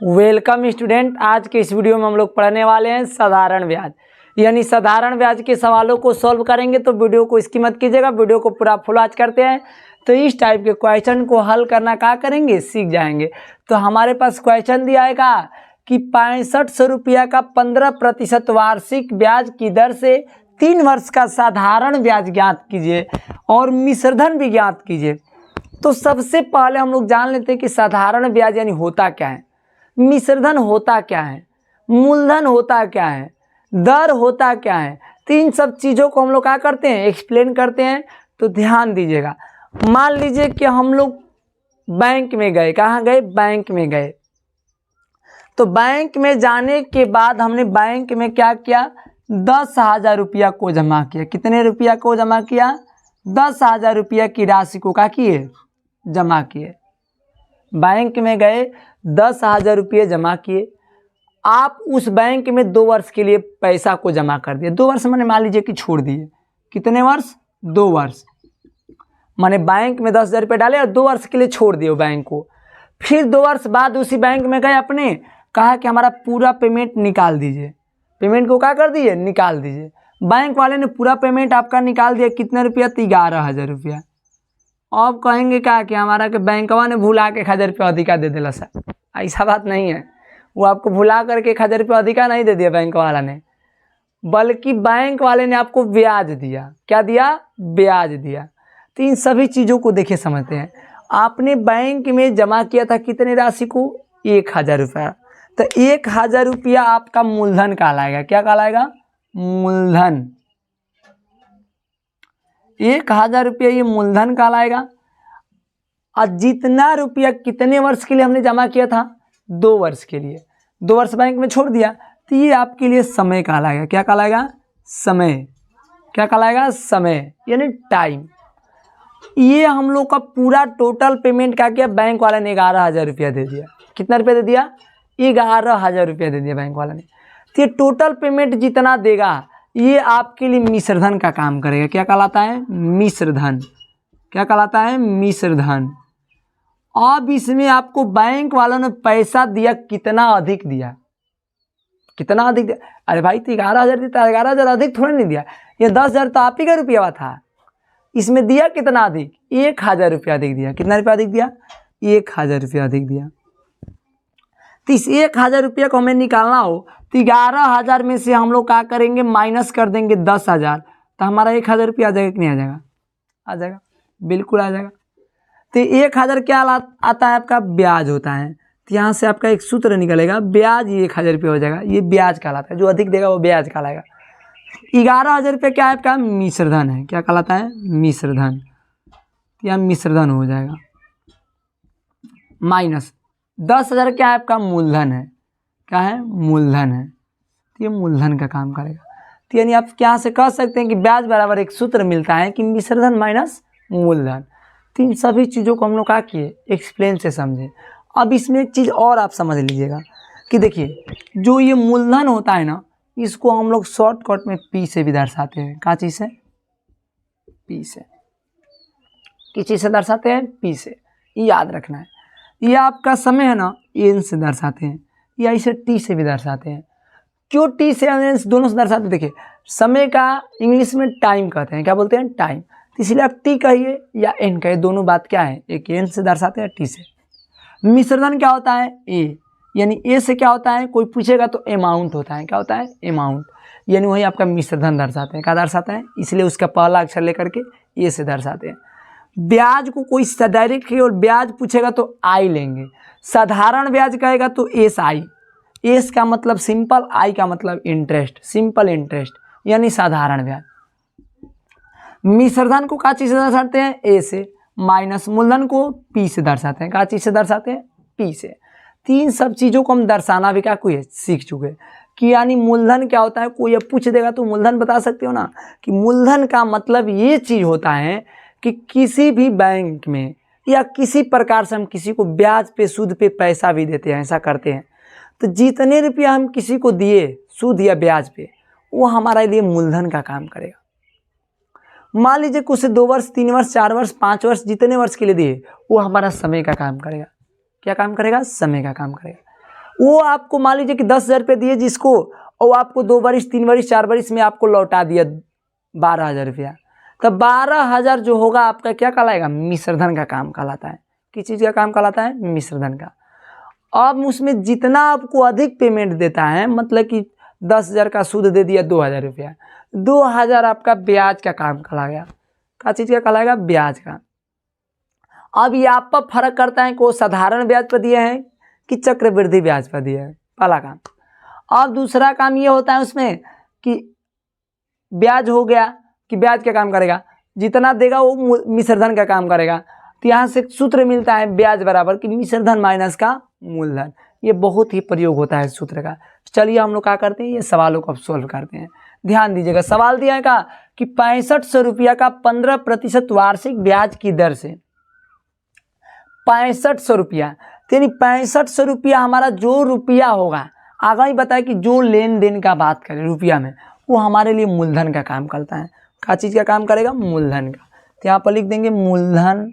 Welcome student. आज के इस वीडियो में हम लोग पढ़ने वाले हैं साधारण ब्याज, यानी साधारण ब्याज के सवालों को सॉल्व करेंगे। तो वीडियो को इसकी मत कीजिएगा, वीडियो को पूरा फुल वॉच करते हैं तो इस टाइप के क्वेश्चन को हल करना क्या करेंगे, सीख जाएंगे। तो हमारे पास क्वेश्चन दिया है कि 6500 रुपया का 15% वार्षिक ब्याज की दर से 3 वर्ष का साधारण ब्याज ज्ञात कीजिए और मिश्रधन भी ज्ञात कीजिए। तो सबसे पहले हम लोग जान लेते हैं कि साधारण ब्याज यानी होता क्या है, मिश्रधन होता क्या है, मूलधन होता क्या है, दर होता क्या है। तो इन सब चीज़ों को हम लोग क्या करते हैं, एक्सप्लेन करते हैं। तो ध्यान दीजिएगा। मान लीजिए कि हम लोग बैंक में गए, कहाँ गए, बैंक में गए। तो बैंक में जाने के बाद हमने बैंक में क्या किया, 10,000 रुपया को जमा किया। कितने रुपया को जमा किया, 10,000 रुपया की राशि को क्या किए, जमा किए। बैंक में गए, 10,000 रुपये जमा किए। आप उस बैंक में 2 वर्ष के लिए पैसा को जमा कर दिए। 2 वर्ष मैंने मान लीजिए कि छोड़ दिए। कितने वर्ष, 2 वर्ष। मैंने बैंक में 10,000 रुपये डाले और 2 वर्ष के लिए छोड़ दिए बैंक को। फिर 2 वर्ष बाद उसी बैंक में गए, अपने कहा कि हमारा पूरा पेमेंट निकाल दीजिए। पेमेंट को क्या कर दीजिए, निकाल दीजिए। बैंक वाले ने पूरा पेमेंट आपका निकाल दिया। कितने रुपया, 11,000 रुपया। अब कहेंगे क्या कि हमारा के बैंकवा ने भुला के 1,000 रुपया अधिका दे दिला। सर ऐसा बात नहीं है, वो आपको भुला करके 1,000 रुपया अधिका नहीं दे दिया बैंक वाला ने, बल्कि बैंक वाले ने आपको ब्याज दिया। क्या दिया, ब्याज दिया। तो इन सभी चीज़ों को देखिए, समझते हैं। आपने बैंक में जमा किया था कितने राशि को, 1,000 रुपया। तो 1,000 रुपया आपका मूलधन कहलाएगा। क्या कहलाएगा, मूलधन। 1,000 रुपया ये मूलधन कहलाएगा। और जितना रुपया कितने वर्ष के लिए हमने जमा किया था, 2 वर्ष के लिए। 2 वर्ष बैंक में छोड़ दिया, तो ये आपके लिए समय कहलाएगा। क्या कहलाएगा, समय। क्या कहलाएगा, समय यानी टाइम। ये हम लोग का पूरा टोटल पेमेंट क्या किया, बैंक वाले ने 11,000 रुपया दे दिया। कितना रुपया दे दिया, 11,000 रुपया दे दिया बैंक वाले ने। तो ये टोटल पेमेंट जितना देगा ये आपके लिए मिश्रधन का काम करेगा। क्या कहलाता है, मिश्रधन। क्या कहलाता है, मिश्रधन। अब इसमें आपको बैंक वालों ने पैसा दिया, कितना अधिक दिया, कितना अधिक दिया। अरे भाई तो 11,000 देता, 11,000 अधिक थोड़ा नहीं दिया। ये 10,000 तो आप ही का रुपया था, इसमें दिया कितना अधिक, 1,000 रुपया अधिक दिया। कितना रुपया अधिक दिया, 1,000 रुपया अधिक दिया। तो इस 1,000 रुपया को हमें निकालना हो तो 11,000 में से हम लोग क्या करेंगे, माइनस कर देंगे 10,000। तो हमारा 1,000 रुपया आ जाएगा कि नहीं आ जाएगा, आ जाएगा, बिल्कुल आ जाएगा। तो 1,000 क्या आता है, आपका ब्याज होता है। तो यहाँ से आपका एक सूत्र निकलेगा, ब्याज 1,000 रुपया हो जाएगा। ये ब्याज कहलाता है, जो अधिक देगा वो ब्याज कहलाएगा। 11,000 रुपया क्या है आपका, मिश्रधन है। क्या कहलाता है, मिश्रधन। यहाँ मिश्रधन हो जाएगा। माइनस 10,000 क्या है आपका, मूलधन है। क्या है, मूलधन है। तो ये मूलधन का काम करेगा। तो यानी आप क्या से कह सकते हैं कि ब्याज बराबर एक सूत्र मिलता है कि मिश्रधन माइनस मूलधन। तो इन सभी चीज़ों को हम लोग क्या किए, एक्सप्लेन से समझे। अब इसमें एक चीज़ और आप समझ लीजिएगा कि देखिए, जो ये मूलधन होता है ना, इसको हम लोग शॉर्टकट में पी से भी दर्शाते हैं। क्या चीज़ से, पी से। किस चीज़ से दर्शाते हैं, पी से। ये याद रखना है। ये आपका समय है ना, एन से दर्शाते हैं, या इसे टी से भी दर्शाते हैं। क्यों टी से एन से दोनों से दर्शाते हैं, देखिए समय का इंग्लिश में टाइम कहते हैं। क्या बोलते हैं, टाइम। तो इसलिए आप टी कहिए या एन कहिए, दोनों बात क्या है, एक एन से दर्शाते हैं, टी से। मिश्रधन क्या होता है, ए, यानी ए से क्या होता है, कोई पूछेगा तो अमाउंट होता है। क्या होता है, अमाउंट, यानी वही आपका मिश्रधन दर्शाते हैं। क्या दर्शाते हैं, इसलिए उसका पहला अक्षर लेकर के ए से दर्शाते हैं। ब्याज को कोई डायरेक्ट केवल ब्याज पूछेगा तो आई लेंगे। साधारण ब्याज कहेगा तो एस आई। एस का मतलब सिंपल, आई का मतलब इंटरेस्ट, सिंपल इंटरेस्ट यानी साधारण ब्याज। मिश्रधन को क्या चीज़ से दर्शाते हैं, ए से। माइनस मूलधन को पी से दर्शाते हैं। क्या चीज़ से दर्शाते हैं, पी से। 3 सब चीज़ों को हम दर्शाना भी क्या कोई सीख चुके कि यानी मूलधन क्या होता है। कोई अब पूछ देगा तो मूलधन बता सकते हो ना, कि मूलधन का मतलब ये चीज़ होता है कि किसी भी बैंक में या किसी प्रकार से हम किसी को ब्याज पे, सूद पे पैसा भी देते हैं, ऐसा करते हैं। तो जितने रुपया हम किसी को दिए सूद या ब्याज पे, वो हमारे लिए मूलधन का काम करेगा। मान लीजिए कुछ 2 वर्ष, 3 वर्ष, 4 वर्ष, 5 वर्ष, जितने वर्ष के लिए दिए, वो हमारा समय का काम करेगा। क्या काम करेगा, समय का काम करेगा। वो आपको मान लीजिए कि 10,000 रुपये दिए जिसको, और आपको 2 बरिस 3 बरिस 4 बरिस में आपको लौटा दिया 12,000 रुपया, तब 12,000 जो होगा आपका क्या कहलाएगा? मिश्रधन का काम कहलाता है। किस चीज़ का काम कहलाता है? मिश्रधन का। अब उसमें जितना आपको अधिक पेमेंट देता है, मतलब कि 10,000 का सूद दे दिया 2,000 रुपया, 2,000 आपका ब्याज का काम कहलाएगा। क्या चीज़ का कहलाएगा? ब्याज का। अब यहाँ पर फर्क करता है कि वो साधारण ब्याज पर दिए हैं कि चक्रवृद्धि ब्याज पर दिए हैं, पहला काम। अब दूसरा काम ये होता है उसमें कि ब्याज हो गया कि ब्याज क्या काम करेगा? जितना देगा वो मिश्रधन का काम करेगा। तो यहाँ से सूत्र मिलता है ब्याज बराबर कि मिश्रधन माइनस का मूलधन। ये बहुत ही प्रयोग होता है सूत्र का। चलिए हम लोग क्या करते हैं, ये सवालों को अब सोल्व करते हैं। ध्यान दीजिएगा, सवाल दिया है कि 6500 रुपया का 15% वार्षिक ब्याज की दर से 6500 रुपया, यानी 6500 रुपया हमारा जो रुपया होगा, आगे ही बताया कि जो लेन देन का बात करें रुपया में, वो हमारे लिए मूलधन का काम करता है। क्या चीज़ का काम करेगा? मूलधन का। तो यहाँ पर लिख देंगे मूलधन,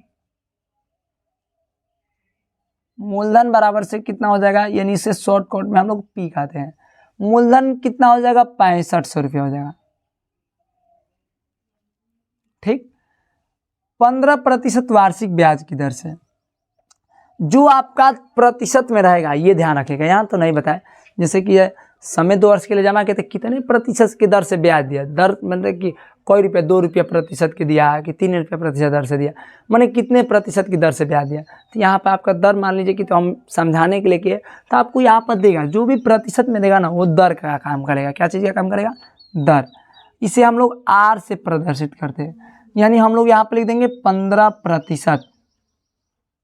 मूलधन बराबर से कितना हो जाएगा, यानी इसे शॉर्टकट में हम लोग पी कहते हैं। मूलधन कितना हो जाएगा? 6500 रुपया हो जाएगा। ठीक, 15% वार्षिक ब्याज की दर से। जो आपका प्रतिशत में रहेगा ये ध्यान रखिएगा, यहाँ तो नहीं बताया। जैसे कि समय 2 वर्ष के लिए जमा किए थे, कितने प्रतिशत की दर से ब्याज दिया, दर मतलब कि कोई रुपया 2 रुपया प्रतिशत की दिया कि 3 रुपया प्रतिशत दर से दिया, मैंने कितने प्रतिशत की दर से ब्याज दिया। तो यहाँ पर आपका दर मान लीजिए कि, तो हम समझाने के लिए किए, तो आपको यहाँ पर देगा जो भी प्रतिशत में देगा ना, वो दर का काम करेगा। क्या चीज़ का काम करेगा? दर। इसे हम लोग आर से प्रदर्शित करते हैं, यानी हम लोग यहाँ पर लिख देंगे 15%।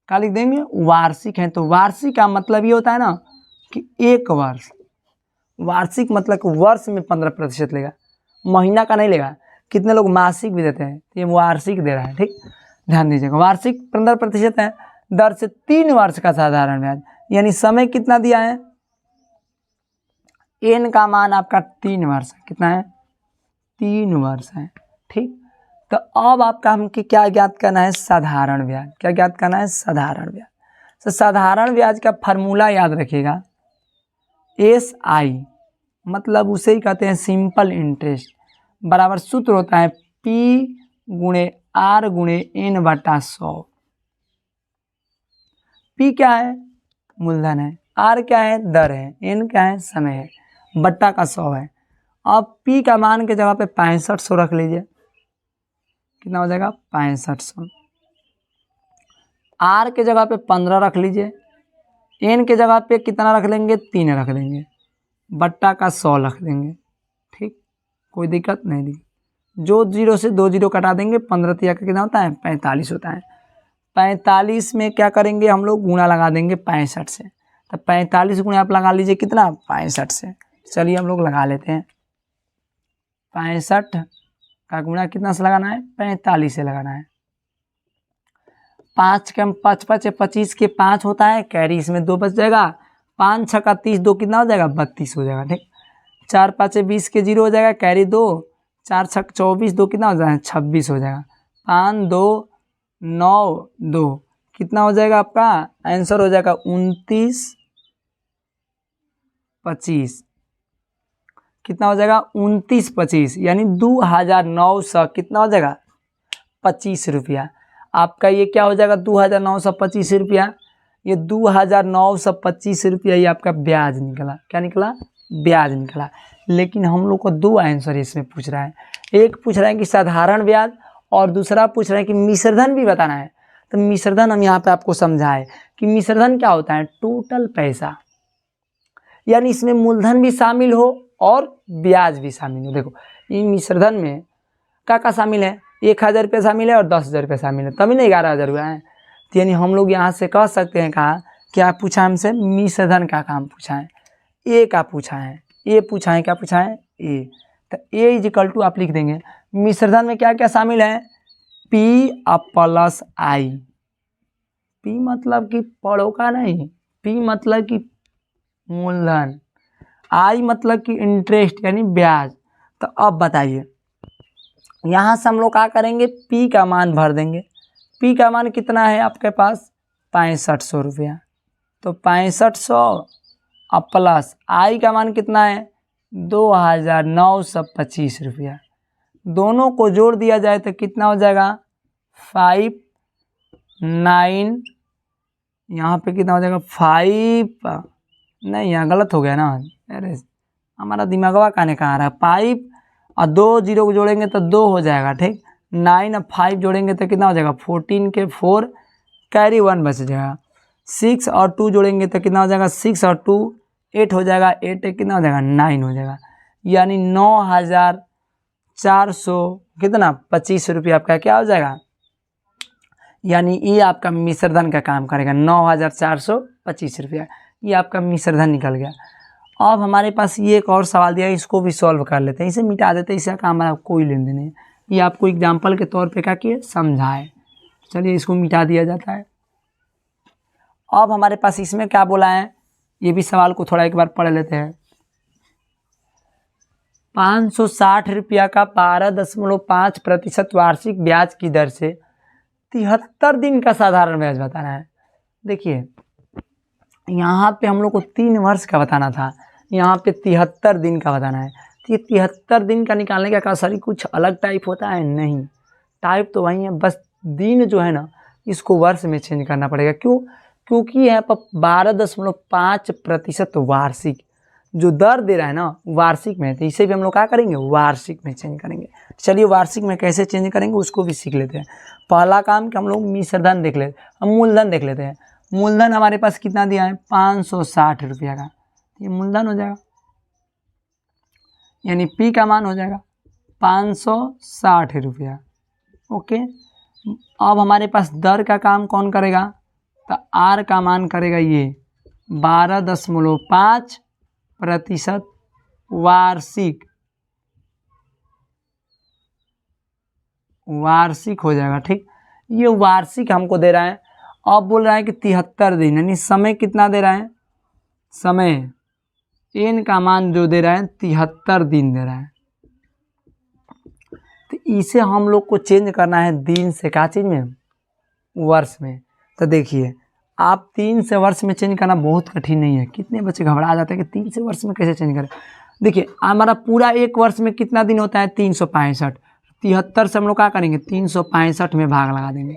क्या लिख देंगे? वार्षिक है, तो वार्षिक का मतलब ये होता है ना कि 1 वर्ष। वार्षिक मतलब कि वर्ष में 15% लेगा, महीना का नहीं लेगा। कितने लोग मासिक भी देते हैं, ये वार्षिक दे रहा है। ठीक, ध्यान दीजिएगा, वार्षिक 15% है, दर से 3 वर्ष का साधारण ब्याज। यानी समय कितना दिया है? एन का मान आपका 3 वर्ष। कितना है? 3 वर्ष है। ठीक, तो अब आपका हमको क्या ज्ञात करना है? साधारण ब्याज। क्या ज्ञात करना है? साधारण ब्याज। तो साधारण ब्याज का फार्मूला याद रखिएगा, SI, मतलब उसे ही कहते हैं सिंपल इंटरेस्ट, बराबर सूत्र होता है P गुणे R गुणे N बटा 100। P क्या है? मूलधन है, R क्या है? दर है, N क्या है? समय है, बट्टा का 100 है। अब P का मान के जगह पे 6500 रख लीजिए, कितना हो जाएगा? 6500। R के जगह पे 15 रख लीजिए, N के जगह पे कितना रख लेंगे? 3 रख देंगे, बट्टा का 100 रख देंगे। ठीक, कोई दिक्कत नहीं दी। जो 0 से 2 0 कटा देंगे, 15 तिया का कितना होता है? 45 होता है। 45 में क्या करेंगे हम लोग? गुणा लगा देंगे 65 से। तो 45 गुणा आप लगा लीजिए कितना? 65 से। चलिए हम लोग लगा लेते हैं। 65 का गुणा कितना से लगाना है? 45 से लगाना है। 5 के 5 5 25 के 5 होता है, कैरी इसमें 2 बच जाएगा। 5 6 का 30, 2 कितना हो जाएगा? 32 हो जाएगा। ठीक, 4 5 20 के 0 हो जाएगा, कैरी 2, 4 6 24, 2 कितना हो जाएगा? 26 हो जाएगा। 5 2 9 2 कितना हो जाएगा आपका? आंसर हो जाएगा 29 25। कितना हो जाएगा? 29 25, यानी 2900 कितना हो जाएगा? 25 रुपया। आपका ये क्या हो जाएगा? 2925 रुपया। ये 2925 रुपया ये आपका ब्याज निकला। क्या निकला? ब्याज निकला। लेकिन हम लोग को 2 आंसर इसमें पूछ रहा है। एक पूछ रहा है कि साधारण ब्याज, और दूसरा पूछ रहा है कि मिश्रधन भी बताना है। तो मिश्रधन हम यहाँ पे आपको समझाए कि मिश्रधन क्या होता है? टोटल पैसा, यानी इसमें मूलधन भी शामिल हो और ब्याज भी शामिल हो। देखो ये मिश्रधन में क्या शामिल है? 1000 रुपये शामिल है और 10,000 रुपये शामिल है, तभी नहीं 11,000 हुआ है। तो यानी हम लोग यहाँ से कह सकते हैं, कहा क्या पूछा हमसे? मिश्रधन का काम पूछा है, ए का पूछा है, ए पूछा है, क्या पूछा है? ए। तो ए इज इक्वल टू आप लिख देंगे मिश्रधन में क्या क्या शामिल है? P plus I। P मतलब कि पड़ोका नहीं, P मतलब कि मूलधन, I मतलब कि इंटरेस्ट यानी ब्याज। तो अब बताइए, यहाँ से हम लोग क्या करेंगे? P का मान भर देंगे। P का मान कितना है आपके पास? 6500 रुपया। तो 6500 अब प्लस आई का मान कितना है 2925 रुपया। दोनों को जोड़ दिया जाए तो कितना हो जाएगा 5 9, यहाँ पे कितना हो जाएगा 5, नहीं यहाँ गलत हो गया ना, अरे हमारा दिमागवा कहने कहाँ रहा है। 5 और 2 0 को जोड़ेंगे तो 2 हो जाएगा, ठीक। 9 और 5 जोड़ेंगे तो कितना हो जाएगा 14 के 4 कैरी 1 बच जाएगा। 6 और 2 जोड़ेंगे तो कितना हो जाएगा 6 और 2 8 हो जाएगा, 8 कितना हो जाएगा 9 हो जाएगा। यानी 9400 कितना 25 रुपया आपका क्या हो जाएगा, यानी ये आपका मिश्रधन का काम करेगा। 9425 रुपया ये आपका मिश्रधन निकल गया। अब हमारे पास ये एक और सवाल दिया है, इसको भी सॉल्व कर लेते हैं, इसे मिटा देते हैं, इसका काम हमारा कोई लेन देन नहीं। ये आपको एग्जाम्पल के तौर पे क्या किए समझाए। चलिए इसको मिटा दिया जाता है। अब हमारे पास इसमें क्या बोला है, ये भी सवाल को थोड़ा एक बार पढ़ लेते हैं। 560 रुपया का 12.5% वार्षिक ब्याज की दर से 73 दिन का साधारण ब्याज बताना है। देखिए यहाँ पे हम लोग को 3 वर्ष का बताना था, यहाँ पे 73 दिन का बताना है। तो ये 73 दिन का निकालने का सॉरी कुछ अलग टाइप होता है, नहीं टाइप तो वही है, बस दिन जो है ना इसको वर्ष में चेंज करना पड़ेगा। क्यों, क्योंकि यहाँ पर 12.5% वार्षिक जो दर दे रहा है ना वार्षिक में, तो इसे भी हम लोग क्या करेंगे वार्षिक में चेंज करेंगे। चलिए वार्षिक में कैसे चेंज करेंगे उसको भी सीख लेते हैं। पहला काम कि हम लोग मिश्रधन देख लेते हैं, हम मूलधन देख लेते हैं। मूलधन हमारे पास कितना दिया है 560 रुपया का, ये मूलधन हो जाएगा, यानी पी का मान हो जाएगा 560 रुपया। ओके, अब हमारे पास दर का काम कौन करेगा, तो आर का मान करेगा ये 12.5% वार्षिक, वार्षिक हो जाएगा, ठीक। ये वार्षिक हमको दे रहा है। अब बोल रहा है कि 73 दिन, यानी समय कितना दे रहा है, समय एन का मान जो दे रहा है 73 दिन दे रहा है। तो इसे हम लोग को चेंज करना है दिन से क्या चीज़ में, वर्ष में। तो देखिए आप 3 से वर्ष में चेंज करना बहुत कठिन नहीं है। कितने बच्चे घबरा जाते हैं कि 3 से वर्ष में कैसे चेंज करें। देखिए हमारा पूरा एक वर्ष में कितना दिन होता है 365, 73 से हम लोग क्या करेंगे 365 में भाग लगा देंगे,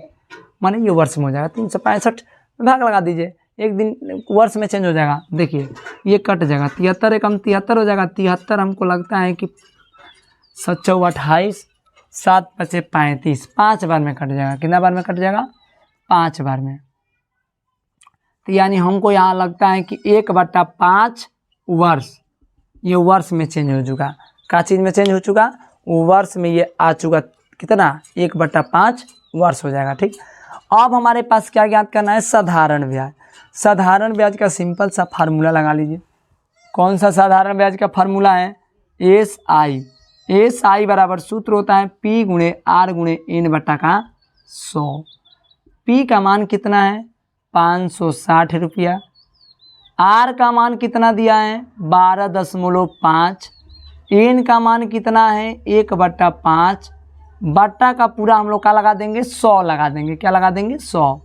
माने ये वर्ष में हो जाएगा। 365 में भाग लगा दीजिए, एक दिन वर्ष में चेंज हो जाएगा। देखिए ये कट जाएगा, 73 एकम 73 हो जाएगा। 73 हमको लगता है कि 7 × 28, 7 × 5 = 35, 5 बार में कट जाएगा। कितना बार में कट जाएगा 5 बार में। तो यानी हमको यहाँ लगता है कि 1/5 वर्ष, ये वर्ष में चेंज हो चुका। क्या चीज़ में चेंज हो चुका, वर्ष में ये आ चुका। कितना 1/5 वर्ष हो जाएगा, ठीक। अब हमारे पास क्या ज्ञात करना है, साधारण ब्याज। साधारण ब्याज का सिंपल सा फार्मूला लगा लीजिए। कौन सा साधारण ब्याज का फार्मूला है, एस आई बराबर सूत्र होता है P × R × N/100। P का मान कितना है 560 रुपया, R का मान कितना दिया है 12.5, N का मान कितना है 1/5, बट्टा का पूरा हम लोग क्या लगा देंगे 100 लगा देंगे। क्या लगा देंगे 100।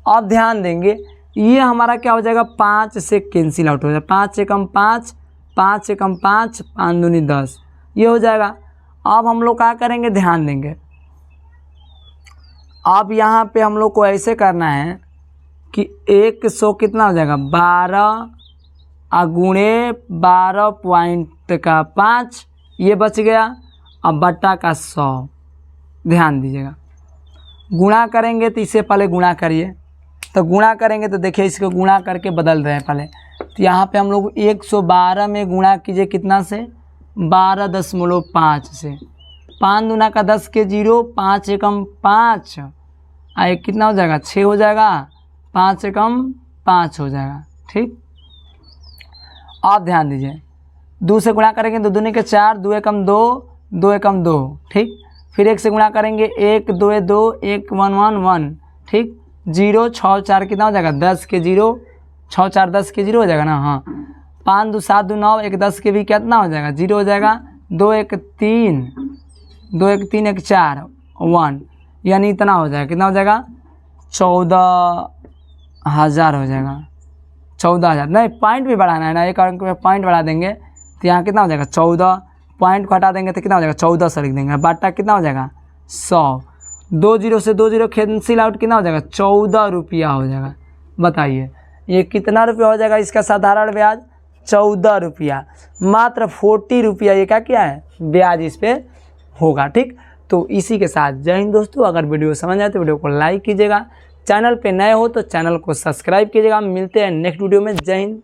अब ध्यान देंगे ये हमारा क्या हो जाएगा 5 से कैंसिल आउट हो जाएगा। 5 एकम 5, 5 एकम 5, 5 दूनी 10, ये हो जाएगा। अब हम लोग क्या करेंगे, ध्यान देंगे। अब यहाँ पे हम लोग को ऐसे करना है कि 100 कितना हो जाएगा 12 × 12.5, ये बच गया। अब बट्टा का 100, ध्यान दीजिएगा। गुणा करेंगे तो इससे पहले गुणा करिए, तो गुणा करेंगे तो देखिए इसको गुणा करके बदल रहे हैं पहले। तो यहाँ पे हम लोग 112 में गुणा कीजिए कितना से 12.5 से, 5 दूना का 10 के 0, 5 एकम 5, आए कितना हो जाएगा 6 हो जाएगा, 5 एकम 5 हो जाएगा, ठीक। आप ध्यान दीजिए 2 से गुणा करेंगे 2 दूनी के 4, 2 एकम 2, 2 एकम 2, ठीक। फिर 1 से गुणा करेंगे 1 2 2, 1 1 1 1, ठीक। 0 6 4 कितना हो जाएगा 10 के 0, 6 4 10 के 0 हो जाएगा ना, हाँ। 5 2 7 2 9, 1 10 के भी कितना हो जाएगा 0 हो जाएगा। 2 1 3, 2 1 3 1 4 1, यानी इतना हो जाएगा। कितना हो जाएगा 14,000 हो जाएगा, 14,000, नहीं पॉइंट भी बढ़ाना है ना, एक अंक में पॉइंट बढ़ा देंगे तो यहाँ कितना हो जाएगा 14, पॉइंट को हटा देंगे तो कितना हो जाएगा 1400 लिख देंगे, बाटा कितना हो जाएगा 100, 2 जीरो से 2 जीरो कैंसिल आउट कितना हो जाएगा 14 रुपया हो जाएगा। बताइए ये कितना रुपया हो जाएगा इसका साधारण ब्याज 14 रुपया, मात्र 40 रुपया ये क्या है ब्याज इस पर होगा। ठीक, तो इसी के साथ जय हिंद दोस्तों। अगर वीडियो समझ आए तो वीडियो को लाइक कीजिएगा, चैनल पे नए हो तो चैनल को सब्सक्राइब कीजिएगा। मिलते हैं नेक्स्ट वीडियो में। जय हिंद।